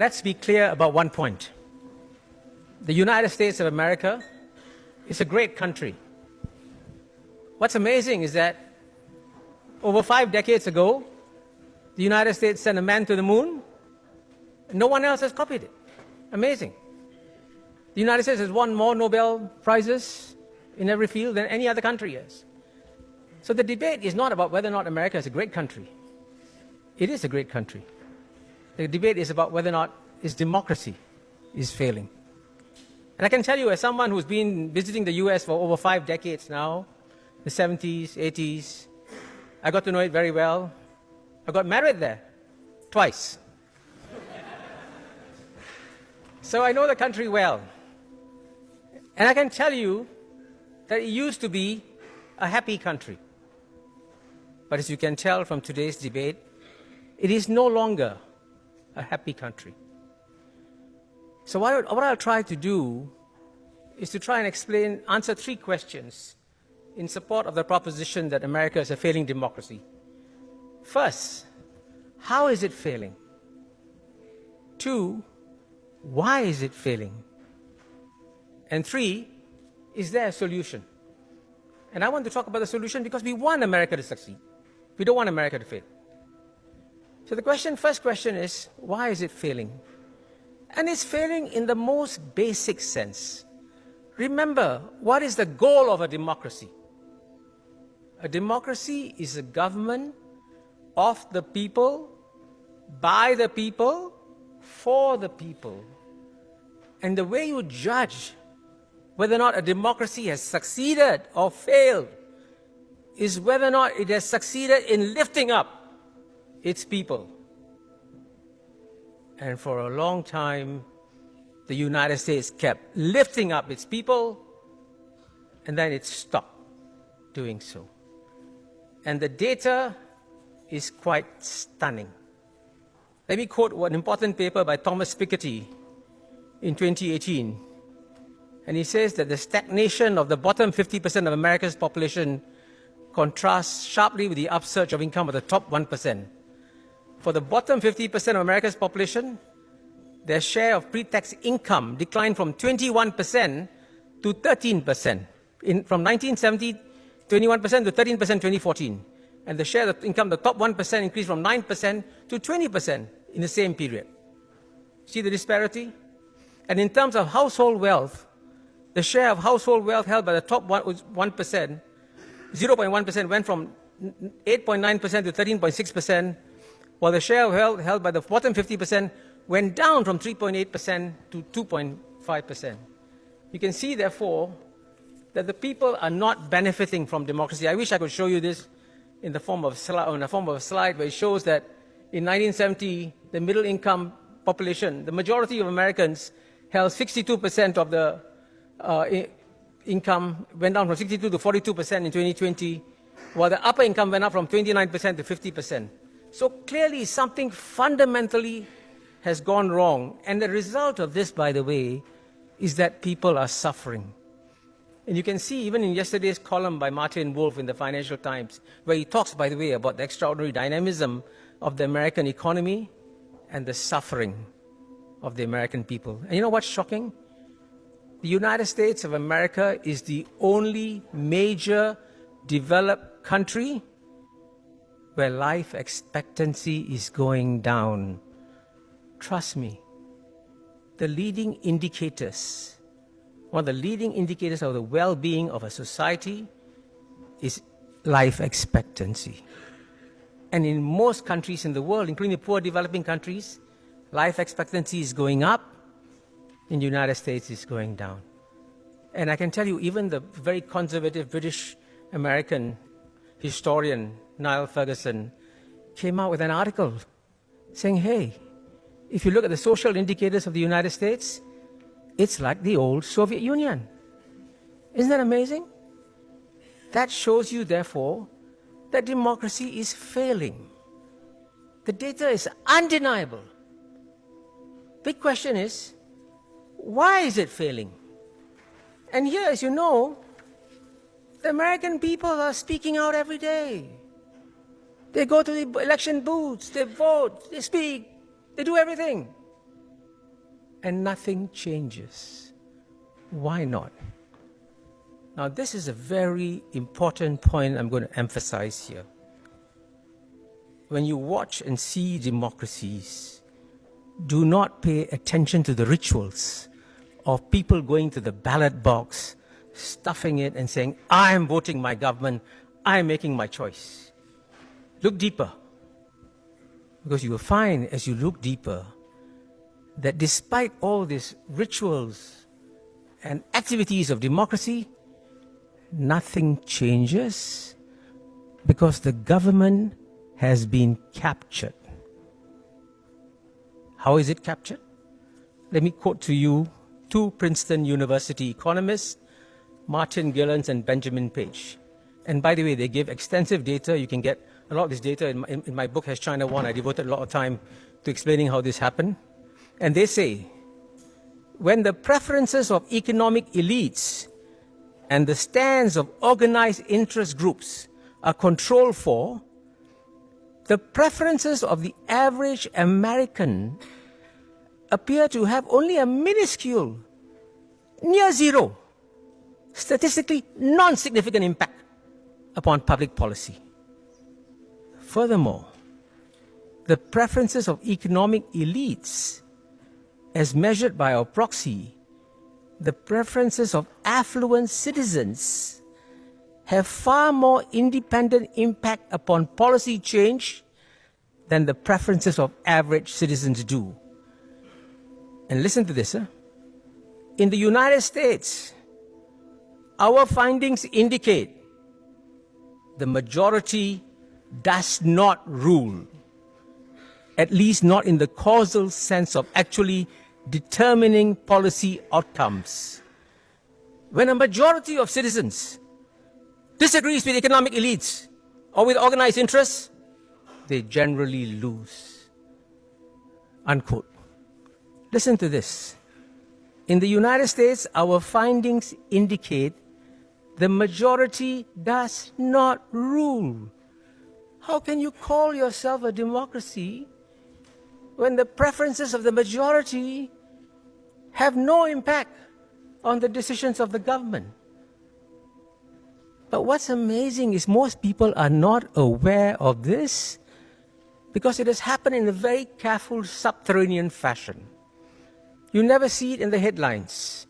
let's be clear about one point. The United States of America is a great country. What's amazing is that over 5 decades ago, the United States sent a man to the moon. No one else has copied it. Amazing. The United States has won more Nobel Prizes in every field than any other country has. So the debate is not about whether or not America is a great country. It is a great country. The debate is about whether or not its democracy is failing. And I can tell you, as someone who's been visiting the US for over 5 decades now, the 70s, 80s, I got to know it very well. I got married there twice. So I know the country well. And I can tell you that it used to be a happy country. But as you can tell from today's debate, it is no longer a happy country. So what I'll try to do is to try and answer 3 questions in support of the proposition that America is a failing democracy. First, how is it failing? 2, why is it failing? And 3, is there a solution? And I want to talk about the solution because we want America to succeed. We don't want America to fail. So the first question is, why is it failing? And it's failing in the most basic sense. Remember, what is the goal of a democracy? A democracy is a government of the people, by the people, for the people. And the way you judge whether or not a democracy has succeeded or failed is whether or not it has succeeded in lifting up its people. And for a long time, the United States kept lifting up its people, and then it stopped doing so. And the data is quite stunning. Let me quote an important paper by Thomas Piketty in 2018. And he says that the stagnation of the bottom 50% of America's population contrasts sharply with the upsurge of income of the top 1%. For the bottom 50% of America's population, their share of pre-tax income declined from 21% to 13%. From 1970, 21% to 13% in 2014. And the share of income, the top 1%, increased from 9% to 20% in the same period. See the disparity? And in terms of household wealth, the share of household wealth held by the top 1%, 0.1%, went from 8.9% to 13.6%, while the share of wealth held by the bottom 50% went down from 3.8% to 2.5%. You can see, therefore, that the people are not benefiting from democracy. I wish I could show you this in the form of a slide where it shows that in 1970, the middle income population, the majority of Americans held 62% of the income, went down from 62 to 42% in 2020, while the upper income went up from 29% to 50%. So clearly something fundamentally has gone wrong. And the result of this, by the way, is that people are suffering. And you can see even in yesterday's column by Martin Wolf in the Financial Times, where he talks, by the way, about the extraordinary dynamism of the American economy and the suffering of the American people. And you know what's shocking? The United States of America is the only major developed country where life expectancy is going down. Trust me, the leading indicators, one of the leading indicators of the well-being of a society is life expectancy. And in most countries in the world, including the poor developing countries, life expectancy is going up. In the United States, it's going down. And I can tell you, even the very conservative British-American historian, Niall Ferguson, came out with an article saying, hey, if you look at the social indicators of the United States, it's like the old Soviet Union. Isn't that amazing? That shows you, therefore, that democracy is failing. The data is undeniable. Big question is, why is it failing? And here, as you know, the American people are speaking out every day. They go to the election booths, they vote, they speak, they do everything. and nothing changes. Why not? Now, this is a very important point I'm going to emphasize here. When you watch and see democracies, do not pay attention to the rituals of people going to the ballot box, stuffing it and saying, I am voting my government, I am making my choice. Look deeper. Because you will find, as you look deeper, that despite all these rituals and activities of democracy, nothing changes because the government has been captured. How is it captured? Let me quote to you two Princeton University economists, Martin Gilens and Benjamin Page. And by the way, they give extensive data. You can get a lot of this data in my book, Has China Won? I devoted a lot of time to explaining how this happened. And they say, when the preferences of economic elites and the stands of organized interest groups are controlled for, the preferences of the average American appear to have only a minuscule, near zero, statistically non-significant impact upon public policy. Furthermore, the preferences of economic elites, as measured by our proxy, the preferences of affluent citizens, have far more independent impact upon policy change than the preferences of average citizens do. And listen to this. In the United States, our findings indicate the majority does not rule, at least not in the causal sense of actually determining policy outcomes. When a majority of citizens disagrees with economic elites or with organized interests, they generally lose. Unquote. Listen to this. In the United States, our findings indicate the majority does not rule. How can you call yourself a democracy when the preferences of the majority have no impact on the decisions of the government? But what's amazing is most people are not aware of this because it has happened in a very careful subterranean fashion. You never see it in the headlines.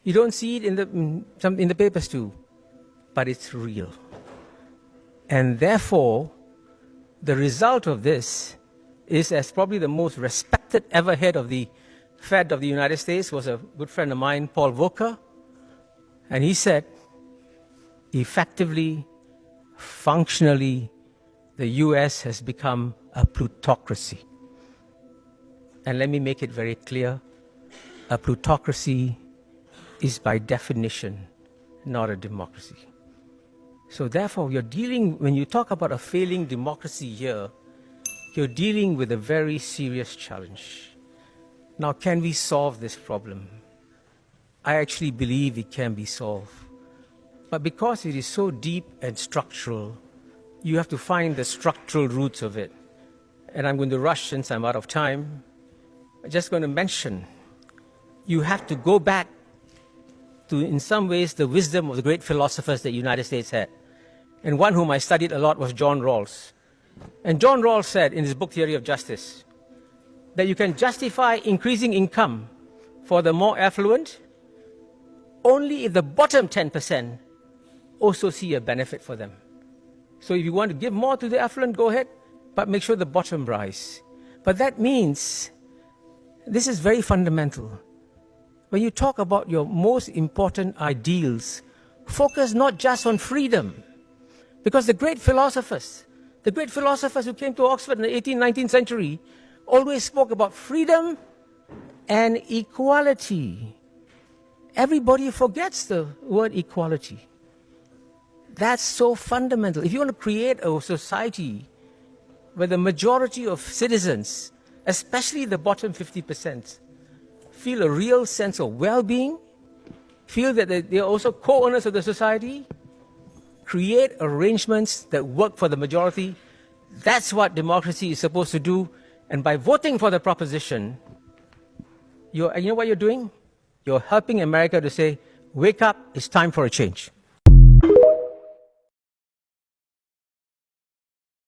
You don't see it in the papers too, but it's real. And therefore, the result of this is, as probably the most respected ever head of the Fed of the United States was a good friend of mine, Paul Volcker, and he said, effectively, functionally, the US has become a plutocracy. And let me make it very clear, a plutocracy is by definition not a democracy. So therefore, when you talk about a failing democracy here, you're dealing with a very serious challenge. Now, can we solve this problem? I actually believe it can be solved. But because it is so deep and structural, you have to find the structural roots of it. And I'm going to rush since I'm out of time. I'm just going to mention, you have to go back to, in some ways, the wisdom of the great philosophers that the United States had. And one whom I studied a lot was John Rawls. And John Rawls said in his book, Theory of Justice, that you can justify increasing income for the more affluent only if the bottom 10% also see a benefit for them. So if you want to give more to the affluent, go ahead, but make sure the bottom rise. But that means, this is very fundamental. When you talk about your most important ideals, focus not just on freedom. Because the great philosophers who came to Oxford in the 18th, 19th century always spoke about freedom and equality. Everybody forgets the word equality. That's so fundamental. If you want to create a society where the majority of citizens, especially the bottom 50%, feel a real sense of well-being, feel that they are also co-owners of the society, create arrangements that work for the majority, that's what democracy is supposed to do. And by voting for the proposition, you know what you're doing? You're helping America to say, wake up, it's time for a change.